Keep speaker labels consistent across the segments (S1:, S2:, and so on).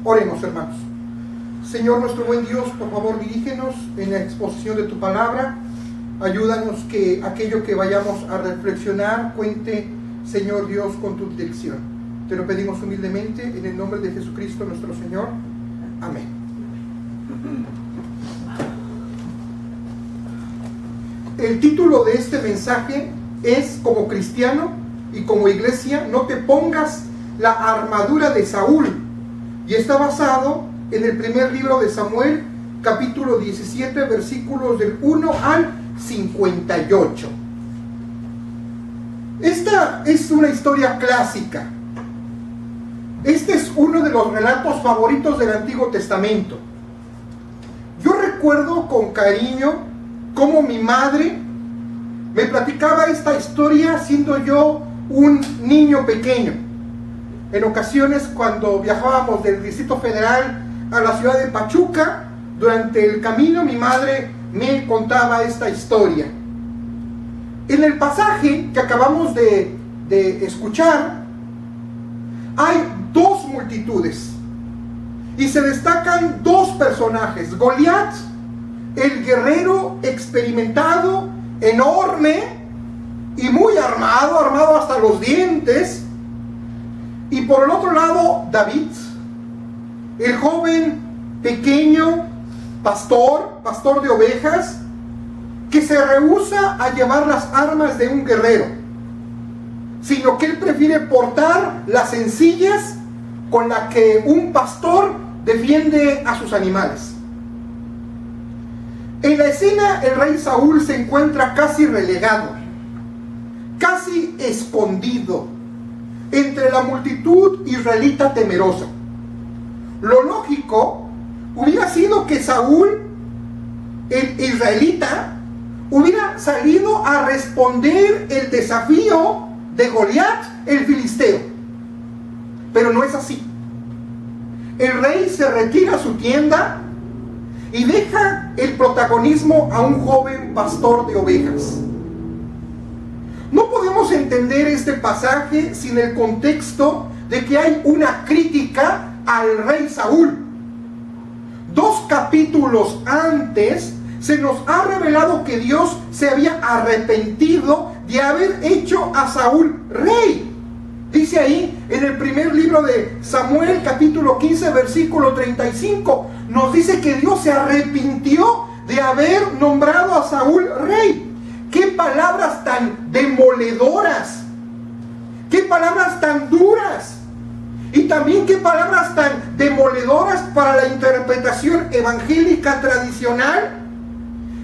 S1: Oremos, hermanos. Señor nuestro buen Dios, por favor dirígenos en la exposición de tu palabra. Ayúdanos que aquello que vayamos a reflexionar cuente, Señor Dios, con tu dirección. Te lo pedimos humildemente en el nombre de Jesucristo nuestro Señor. Amén. El título de este mensaje es: como cristiano y como iglesia, no te pongas la armadura de Saúl, y está basado en el primer libro de Samuel, capítulo 17, versículos del 1 al 58. Esta es una historia clásica. Este es uno de los relatos favoritos del Antiguo Testamento. Yo recuerdo con cariño cómo mi madre me platicaba esta historia siendo yo un niño pequeño. En ocasiones, cuando viajábamos del Distrito Federal a la ciudad de Pachuca, durante el camino mi madre me contaba esta historia. En el pasaje que acabamos de escuchar, hay dos multitudes y se destacan dos personajes: Goliat, el guerrero experimentado, enorme y muy armado hasta los dientes, y por el otro lado David, el joven pequeño pastor de ovejas, que se rehúsa a llevar las armas de un guerrero, sino que él prefiere portar las sencillas con las que un pastor defiende a sus animales. En la escena, el rey Saúl se encuentra casi relegado, casi escondido entre la multitud israelita temerosa. Lo lógico hubiera sido que Saúl, el israelita, hubiera salido a responder el desafío de Goliat, el filisteo. Pero no es así. El rey se retira a su tienda y deja el protagonismo a un joven pastor de ovejas. No podemos entender este pasaje sin el contexto de que hay una crítica al rey Saúl. 2 capítulos antes se nos ha revelado que Dios se había arrepentido de haber hecho a Saúl rey. Dice ahí en el primer libro de Samuel, capítulo 15, versículo 35, nos dice que Dios se arrepintió de haber nombrado a Saúl rey. ¡Qué palabras tan demoledoras! ¡Qué palabras tan duras! Y también qué palabras tan demoledoras para la interpretación evangélica tradicional.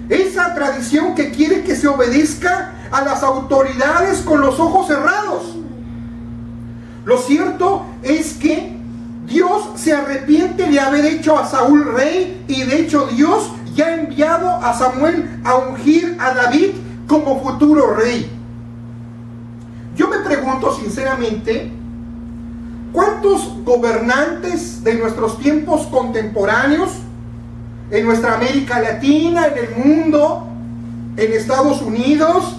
S1: Esa tradición que quiere que se obedezca a las autoridades con los ojos cerrados. Lo cierto es que Dios se arrepiente de haber hecho a Saúl rey, y de hecho Dios ya ha enviado a Samuel a ungir a David como futuro rey. Yo me pregunto sinceramente, ¿cuántos gobernantes de nuestros tiempos contemporáneos, en nuestra América Latina, en el mundo, en Estados Unidos,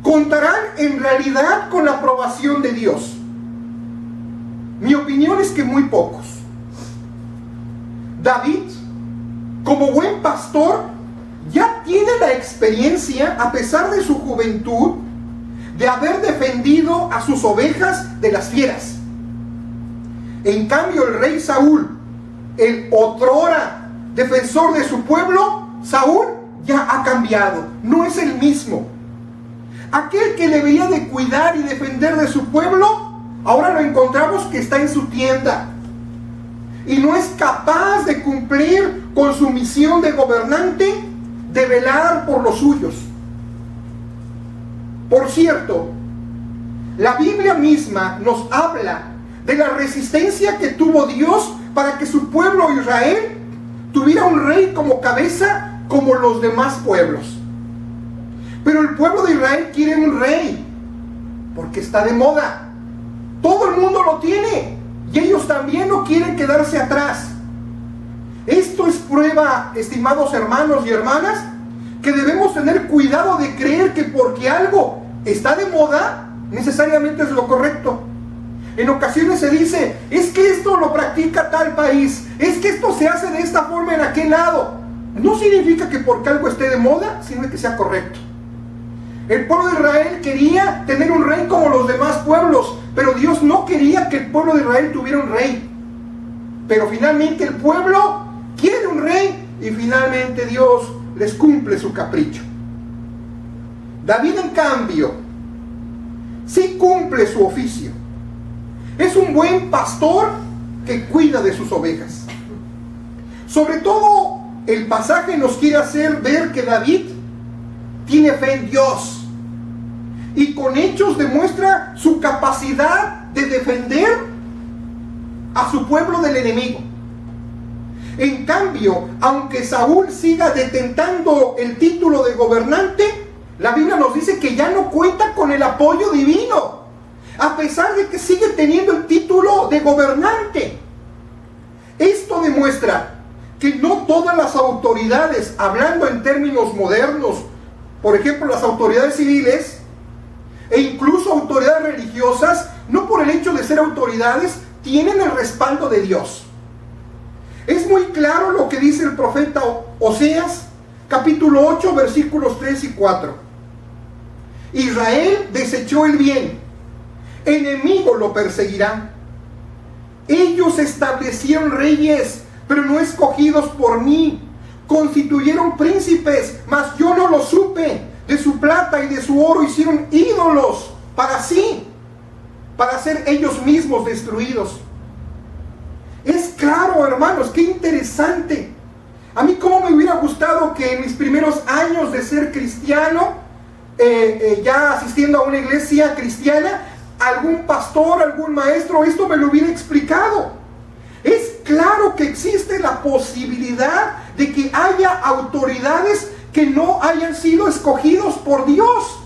S1: contarán en realidad con la aprobación de Dios? Mi opinión es que muy pocos. David, como buen pastor, ya tiene la experiencia, a pesar de su juventud, de haber defendido a sus ovejas de las fieras. En cambio, el rey Saúl, el otrora defensor de su pueblo, Saúl ya ha cambiado, no es el mismo. Aquel que debería de cuidar y defender de su pueblo, ahora lo encontramos que está en su tienda y no es capaz de cumplir con su misión de gobernante, de velar por los suyos. Por cierto, la Biblia misma nos habla de la resistencia que tuvo Dios para que su pueblo Israel tuviera un rey como cabeza como los demás pueblos. Pero el pueblo de Israel quiere un rey porque está de moda. Todo el mundo lo tiene y ellos también no quieren quedarse atrás. Esto es prueba, estimados hermanos y hermanas, que debemos tener cuidado de creer que porque algo está de moda, necesariamente es lo correcto. En ocasiones se dice, es que esto lo practica tal país, es que esto se hace de esta forma en aquel lado. No significa que porque algo esté de moda, sino que sea correcto. El pueblo de Israel quería tener un rey como los demás pueblos, pero Dios no quería que el pueblo de Israel tuviera un rey. Pero finalmente el pueblo quiere un rey y finalmente Dios les cumple su capricho. David, en cambio, sí cumple su oficio. Es un buen pastor que cuida de sus ovejas. Sobre todo, el pasaje nos quiere hacer ver que David tiene fe en Dios y con hechos demuestra su capacidad de defender a su pueblo del enemigo. En cambio, aunque Saúl siga detentando el título de gobernante, la Biblia nos dice que ya no cuenta con el apoyo divino, a pesar de que sigue teniendo el título de gobernante. Esto demuestra que no todas las autoridades, hablando en términos modernos, por ejemplo las autoridades civiles e incluso autoridades religiosas, no por el hecho de ser autoridades, tienen el respaldo de Dios. Es muy claro lo que dice el profeta Oseas, capítulo 8, versículos 3 y 4. Israel desechó el bien, enemigo lo perseguirá. Ellos establecieron reyes, pero no escogidos por mí. Constituyeron príncipes, mas yo no lo supe. De su plata y de su oro hicieron ídolos para sí, para ser ellos mismos destruidos. Es claro, hermanos, qué interesante. A mí cómo me hubiera gustado que en mis primeros años de ser cristiano, ya asistiendo a una iglesia cristiana, algún pastor, algún maestro, esto me lo hubiera explicado. Es claro que existe la posibilidad de que haya autoridades que no hayan sido escogidos por Dios.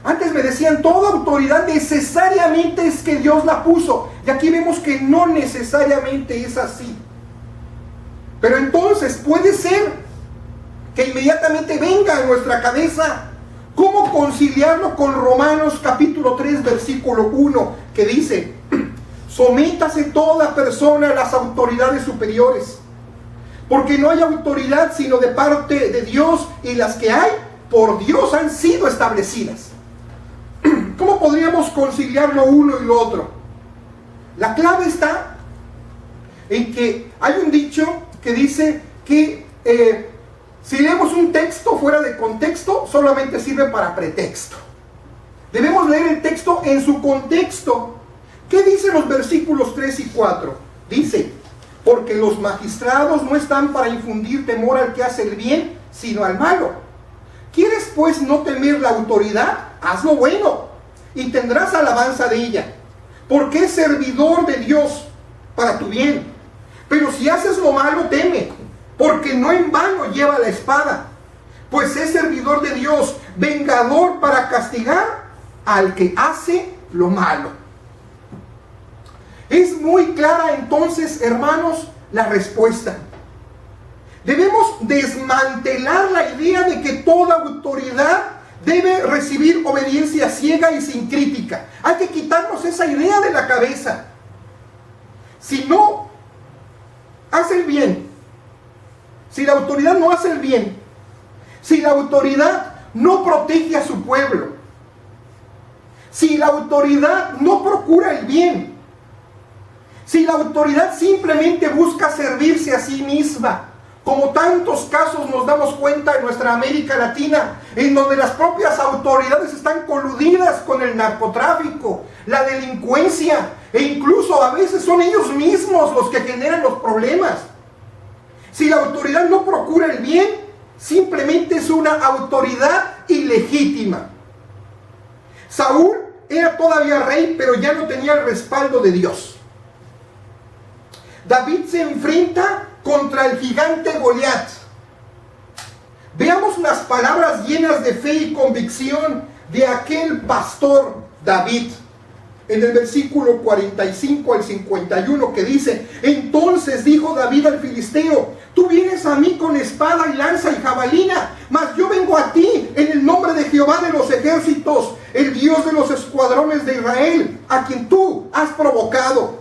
S1: Antes me decían, toda autoridad necesariamente es que Dios la puso. Y aquí vemos que no necesariamente es así. Pero entonces puede ser que inmediatamente venga a nuestra cabeza cómo conciliarlo con Romanos capítulo 3 versículo 1, que dice: sométase toda persona a las autoridades superiores, porque no hay autoridad sino de parte de Dios, y las que hay por Dios han sido establecidas. ¿Cómo podríamos conciliar lo uno y lo otro? La clave está en que hay un dicho que dice que si leemos un texto fuera de contexto, solamente sirve para pretexto. Debemos leer el texto en su contexto. ¿Qué dicen los versículos 3 y 4? Dice: porque los magistrados no están para infundir temor al que hace el bien, sino al malo. ¿Quieres pues no temer la autoridad? Haz lo bueno, y tendrás alabanza de ella, porque es servidor de Dios para tu bien. Pero si haces lo malo, teme, porque no en vano lleva la espada, pues es servidor de Dios, vengador para castigar al que hace lo malo. Es muy clara entonces, hermanos, la respuesta. Debemos desmantelar la idea de que toda autoridad debe recibir obediencia ciega y sin crítica. Hay que quitarnos esa idea de la cabeza. Si no hace el bien, si la autoridad no hace el bien, si la autoridad no protege a su pueblo, si la autoridad no procura el bien, si la autoridad simplemente busca servirse a sí misma, como tantos casos nos damos cuenta en nuestra América Latina, en donde las propias autoridades están coludidas con el narcotráfico, la delincuencia, e incluso a veces son ellos mismos los que generan los problemas. Si la autoridad no procura el bien, simplemente es una autoridad ilegítima. Saúl era todavía rey, pero ya no tenía el respaldo de Dios. David se enfrenta contra el gigante Goliat. Veamos las palabras llenas de fe y convicción de aquel pastor David. en el versículo 45 al 51, que dice: entonces dijo David al filisteo: tú vienes a mí con espada y lanza y jabalina, mas yo vengo a ti en el nombre de Jehová de los ejércitos, el Dios de los escuadrones de Israel, a quien tú has provocado.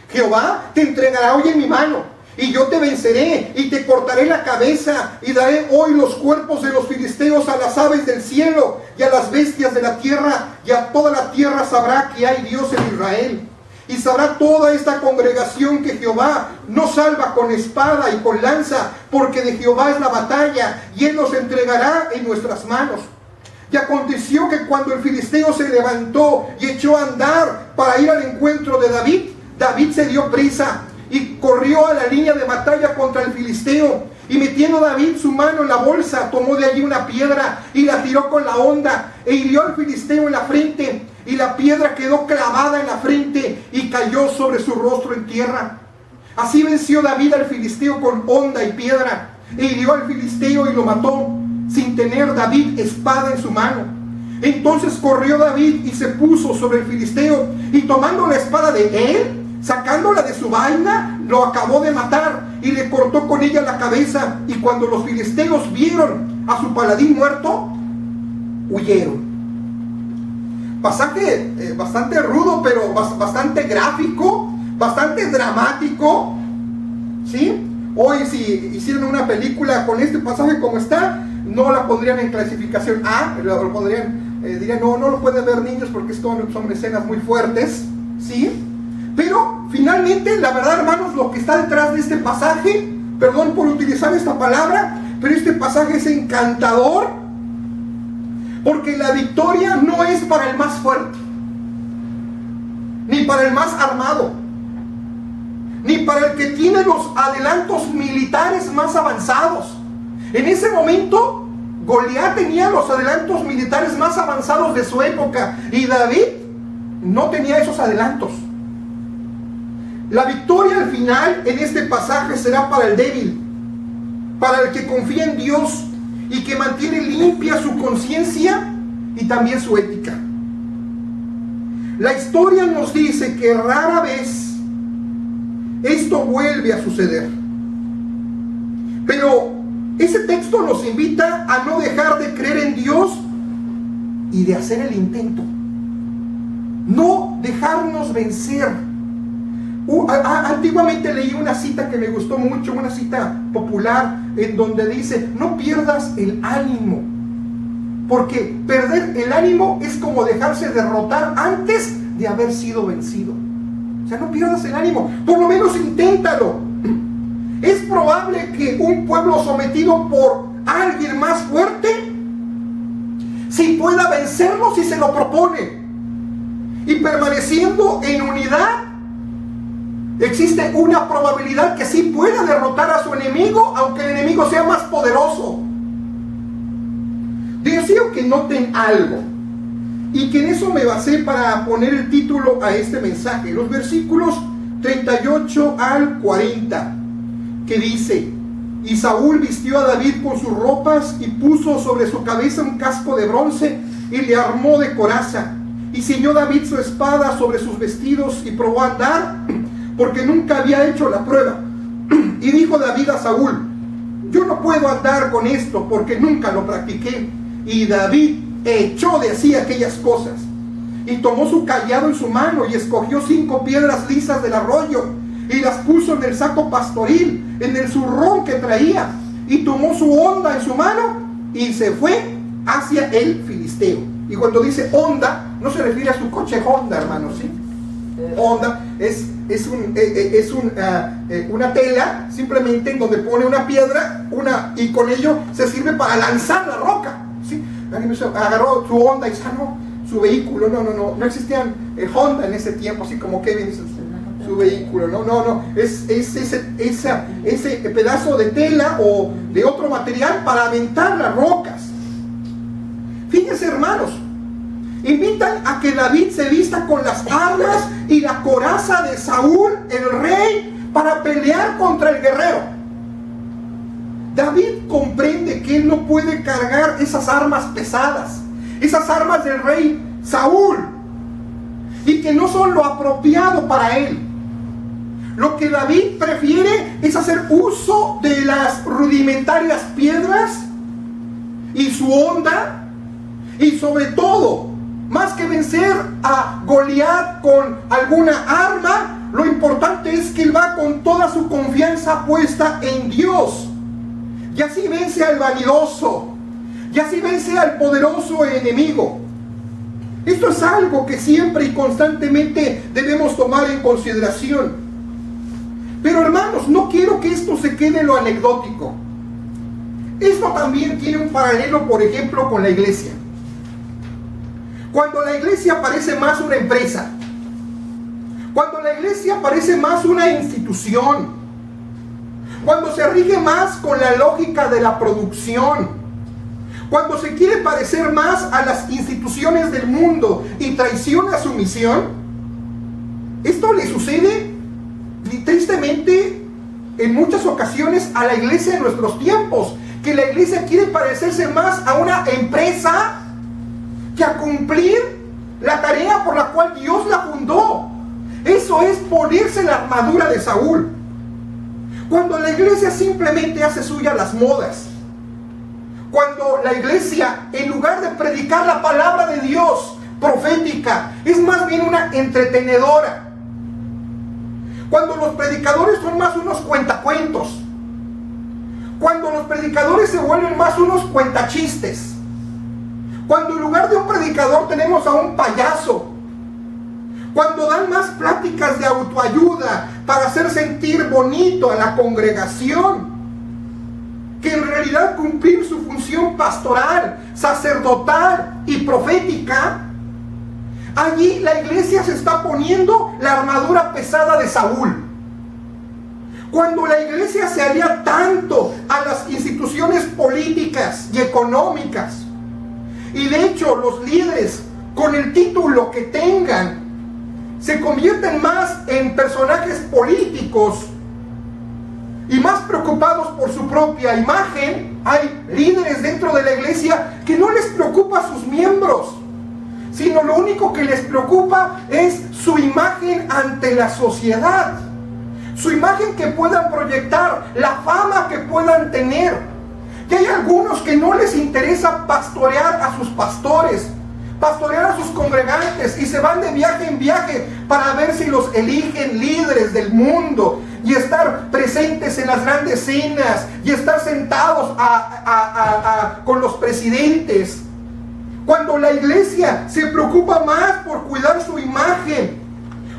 S1: Jehová te entregará hoy en mi mano, y yo te venceré, y te cortaré la cabeza, y daré hoy los cuerpos de los filisteos a las aves del cielo, y a las bestias de la tierra, y a toda la tierra sabrá que hay Dios en Israel. Y sabrá toda esta congregación que Jehová no salva con espada y con lanza, porque de Jehová es la batalla, y Él nos entregará en nuestras manos. Y aconteció que cuando el filisteo se levantó y echó a andar para ir al encuentro de David, David se dio prisa y corrió a la línea de batalla contra el filisteo. Y metiendo David su mano en la bolsa, tomó de allí una piedra y la tiró con la honda, e hirió al filisteo en la frente, y la piedra quedó clavada en la frente y cayó sobre su rostro en tierra. Así venció David al filisteo con honda y piedra, e hirió al filisteo y lo mató, sin tener David espada en su mano. Entonces corrió David y se puso sobre el filisteo, y tomando la espada de él, sacándola de su vaina, lo acabó de matar y le cortó con ella la cabeza. Y cuando los filisteos vieron a su paladín muerto, huyeron. Pasaje bastante rudo, pero bastante gráfico, bastante dramático, ¿sí? Hoy si hicieran una película con este pasaje como está, no la pondrían en clasificación A, lo pondrían, dirían, no lo pueden ver niños porque son escenas muy fuertes, ¿sí? Pero finalmente, la verdad, hermanos, lo que está detrás de este pasaje, perdón por utilizar esta palabra, pero este pasaje es encantador, porque la victoria no es para el más fuerte, ni para el más armado, ni para el que tiene los adelantos militares más avanzados. En ese momento, Goliat tenía los adelantos militares más avanzados de su época, y David no tenía esos adelantos. La victoria al final en este pasaje será para el débil, para el que confía en Dios y que mantiene limpia su conciencia y también su ética. La historia nos dice que rara vez esto vuelve a suceder. Pero ese texto nos invita a no dejar de creer en Dios y de hacer el intento. No dejarnos vencer. Antiguamente leí una cita que me gustó mucho, una cita popular, en donde dice: no pierdas el ánimo, porque perder el ánimo es como dejarse derrotar antes de haber sido vencido. O sea, no pierdas el ánimo, por lo menos inténtalo. Es probable que un pueblo sometido por alguien más fuerte sí pueda vencerlo si se lo propone, y permaneciendo en unidad, existe una probabilidad que sí pueda derrotar a su enemigo, aunque el enemigo sea más poderoso. Deseo que noten algo, y que en eso me basé para poner el título a este mensaje. Los versículos 38 al 40, que dice: y Saúl vistió a David con sus ropas, y puso sobre su cabeza un casco de bronce, y le armó de coraza. Y ciñó David su espada sobre sus vestidos, y probó a andar, porque nunca había hecho la prueba. Y dijo David a Saúl: yo no puedo andar con esto, porque nunca lo practiqué. Y David echó de sí aquellas cosas, y tomó su cayado en su mano, y escogió 5 piedras lisas del arroyo, y las puso en el saco pastoril, en el zurrón que traía, y tomó su honda en su mano, y se fue hacia el filisteo. Y cuando dice honda, no se refiere a su coche Honda, hermanos, ¿sí? Honda es una tela simplemente en donde pone una piedra, y con ello se sirve para lanzar la roca, ¿sí? Agarró su Honda y sacó su vehículo. No existían Honda en ese tiempo, así como Kevin dice su vehículo, es ese pedazo de tela o de otro material para aventar las rocas. Fíjense, hermanos, invitan a que David se vista con las armas y la coraza de Saúl, el rey, para pelear contra el guerrero. David comprende que él no puede cargar esas armas pesadas, esas armas del rey Saúl. y que no son lo apropiado para él. Lo que David prefiere es hacer uso de las rudimentarias piedras y su honda, y sobre todo, más que vencer a Goliat con alguna arma, lo importante es que él va con toda su confianza puesta en Dios. Y así vence al vanidoso, y así vence al poderoso enemigo. Esto es algo que siempre y constantemente debemos tomar en consideración. Pero hermanos, no quiero que esto se quede en lo anecdótico. Esto también tiene un paralelo, por ejemplo, con la iglesia. Cuando la iglesia parece más una empresa, cuando la iglesia parece más una institución, cuando se rige más con la lógica de la producción, cuando se quiere parecer más a las instituciones del mundo y traiciona su misión, esto le sucede tristemente en muchas ocasiones a la iglesia en nuestros tiempos, que la iglesia quiere parecerse más a una empresa que a cumplir la tarea por la cual Dios la fundó. Eso es ponerse la armadura de Saúl. Cuando la iglesia simplemente hace suya las modas, cuando la iglesia, en lugar de predicar la palabra de Dios profética, es más bien una entretenedora, cuando los predicadores son más unos cuentacuentos, cuando los predicadores se vuelven más unos cuentachistes, cuando en lugar de un predicador tenemos a un payaso, cuando dan más pláticas de autoayuda para hacer sentir bonito a la congregación, que en realidad cumplir su función pastoral, sacerdotal y profética, allí la iglesia se está poniendo la armadura pesada de Saúl. Cuando la iglesia se alía tanto a las instituciones políticas y económicas, y de hecho los líderes, con el título que tengan, se convierten más en personajes políticos y más preocupados por su propia imagen, hay líderes dentro de la iglesia que no les preocupa a sus miembros, sino lo único que les preocupa es su imagen ante la sociedad, su imagen que puedan proyectar, la fama que puedan tener. Y hay algunos que no les interesa pastorear a sus pastores, pastorear a sus congregantes, y se van de viaje en viaje para ver si los eligen líderes del mundo y estar presentes en las grandes cenas y estar sentados con los presidentes. Cuando la iglesia se preocupa más por cuidar su imagen,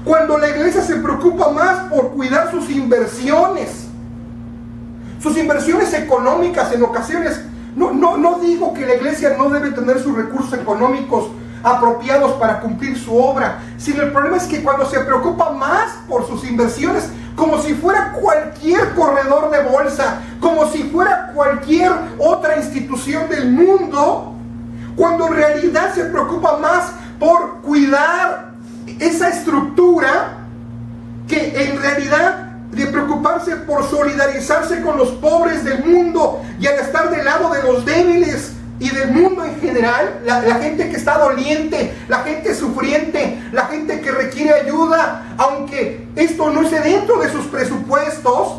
S1: cuando la iglesia se preocupa más por cuidar sus inversiones económicas en ocasiones. No digo que la iglesia no debe tener sus recursos económicos apropiados para cumplir su obra, sino el problema es que cuando se preocupa más por sus inversiones, como si fuera cualquier corredor de bolsa, como si fuera cualquier otra institución del mundo, cuando en realidad se preocupa más por cuidar esa estructura, que en realidad de preocuparse por solidarizarse con los pobres del mundo y al estar del lado de los débiles y del mundo en general, la gente que está doliente, la gente sufriente, la gente que requiere ayuda, aunque esto no esté dentro de sus presupuestos,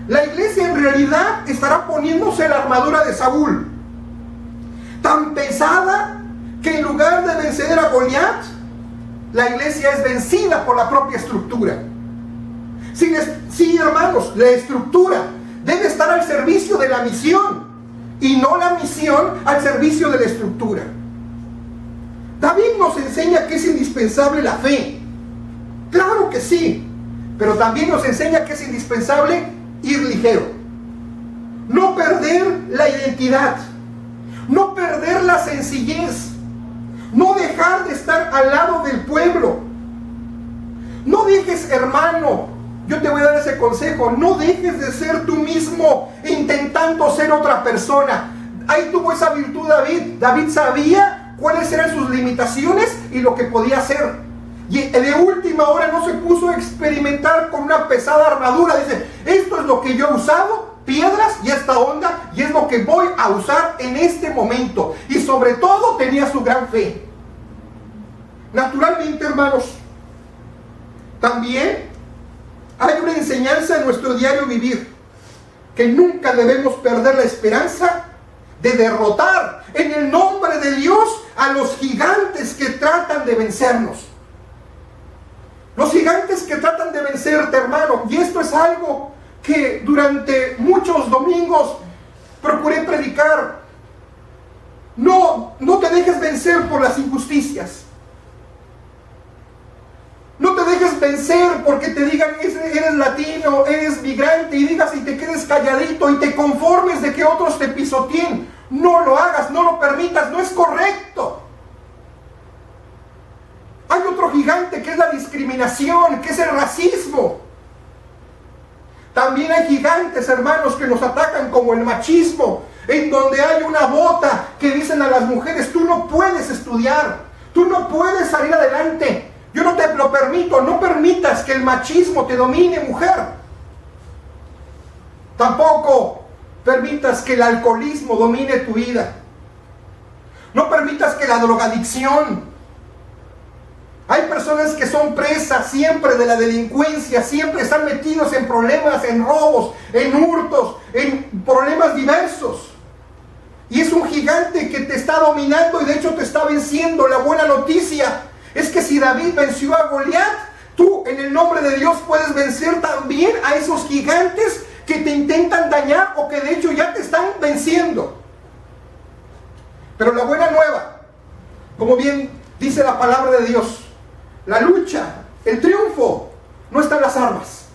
S1: la iglesia en realidad estará poniéndose la armadura de Saúl, tan pesada que en lugar de vencer a Goliat, la iglesia es vencida por la propia estructura. Sí, hermanos, la estructura debe estar al servicio de la misión y no la misión al servicio de la estructura. David nos enseña que es indispensable la fe. Claro que sí, pero también nos enseña que es indispensable ir ligero. No perder la identidad, no perder la sencillez, no dejar de estar al lado del pueblo. No dejes, hermano, yo te voy a dar ese consejo, no dejes de ser tú mismo intentando ser otra persona. Ahí tuvo esa virtud David. David sabía cuáles eran sus limitaciones y lo que podía hacer. Y de última hora no se puso a experimentar con una pesada armadura. Dice, esto es lo que yo he usado, piedras y esta onda, y es lo que voy a usar en este momento. Y sobre todo tenía su gran fe. Naturalmente, hermanos, también hay una enseñanza en nuestro diario vivir, que nunca debemos perder la esperanza de derrotar en el nombre de Dios a los gigantes que tratan de vencernos. Los gigantes que tratan de vencerte, hermano. Y esto es algo que durante muchos domingos procuré predicar. No te dejes vencer por las injusticias. No te dejes vencer porque te digan eres latino, eres migrante, y digas y te quedes calladito y te conformes de que otros te pisoteen. No lo hagas, no lo permitas, no es correcto. Hay otro gigante que es la discriminación, que es el racismo. También hay gigantes, hermanos, que nos atacan como el machismo, en donde hay una bota que dicen a las mujeres: tú no puedes estudiar, tú no puedes salir adelante. Yo no te lo permito. No permitas que el machismo te domine, mujer. Tampoco permitas que el alcoholismo domine tu vida. No permitas que la drogadicción. Hay personas que son presas siempre de la delincuencia, siempre están metidos en problemas, en robos, en hurtos, en problemas diversos. Y es un gigante que te está dominando y de hecho te está venciendo. La buena noticia es que si David venció a Goliat, tú en el nombre de Dios puedes vencer también a esos gigantes que te intentan dañar o que de hecho ya te están venciendo. Pero la buena nueva, como bien dice la palabra de Dios, la lucha, el triunfo, no está en las armas,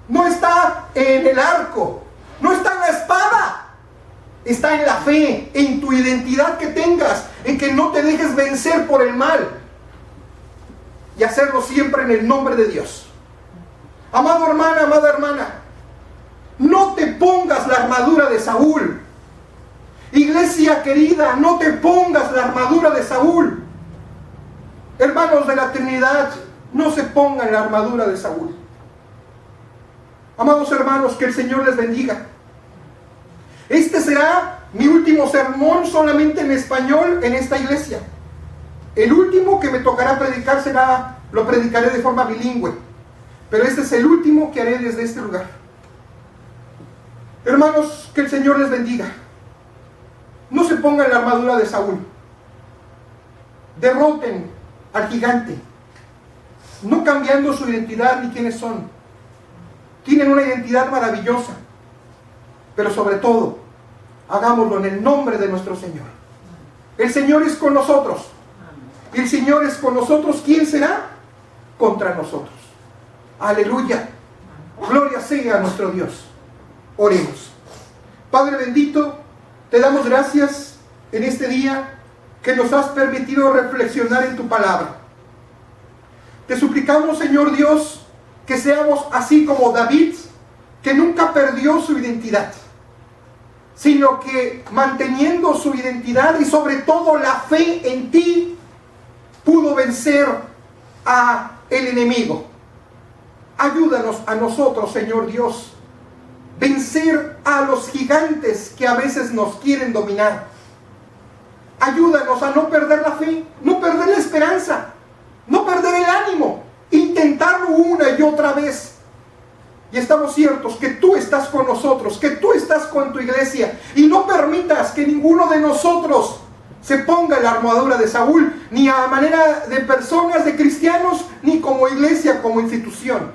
S1: no está en el arco, no está en la espada. Está en la fe, en tu identidad que tengas, en que no te dejes vencer por el mal y hacerlo siempre en el nombre de Dios. Amado hermana, amada hermana, no te pongas la armadura de Saúl. Iglesia querida, no te pongas la armadura de Saúl. Hermanos de la Trinidad, no se pongan la armadura de Saúl. Amados hermanos, que el Señor les bendiga. Este será mi último sermón solamente en español en esta iglesia. El último que me tocará predicar lo predicaré de forma bilingüe. Pero este es el último que haré desde este lugar. Hermanos, que el Señor les bendiga. No se pongan la armadura de Saúl. Derroten al gigante, no cambiando su identidad ni quiénes son. Tienen una identidad maravillosa. Pero sobre todo, hagámoslo en el nombre de nuestro Señor. El Señor es con nosotros. Y el Señor es con nosotros. ¿Quién será? Contra nosotros. Aleluya. Gloria sea a nuestro Dios. Oremos. Padre bendito, te damos gracias en este día que nos has permitido reflexionar en tu palabra. Te suplicamos, Señor Dios, que seamos así como David, que nunca perdió su identidad, sino que manteniendo su identidad y sobre todo la fe en ti, pudo vencer a el enemigo. Ayúdanos a nosotros, Señor Dios, vencer a los gigantes que a veces nos quieren dominar. Ayúdanos a no perder la fe, no perder la esperanza, no perder el ánimo, intentarlo una y otra vez. Y estamos ciertos que tú estás con nosotros, que tú estás con tu iglesia. Y no permitas que ninguno de nosotros se ponga la armadura de Saúl, ni a manera de personas, de cristianos, ni como iglesia, como institución.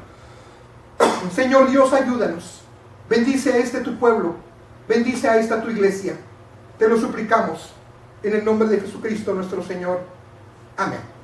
S1: Señor Dios, ayúdanos. Bendice a este tu pueblo, bendice a esta tu iglesia. Te lo suplicamos en el nombre de Jesucristo nuestro Señor. Amén.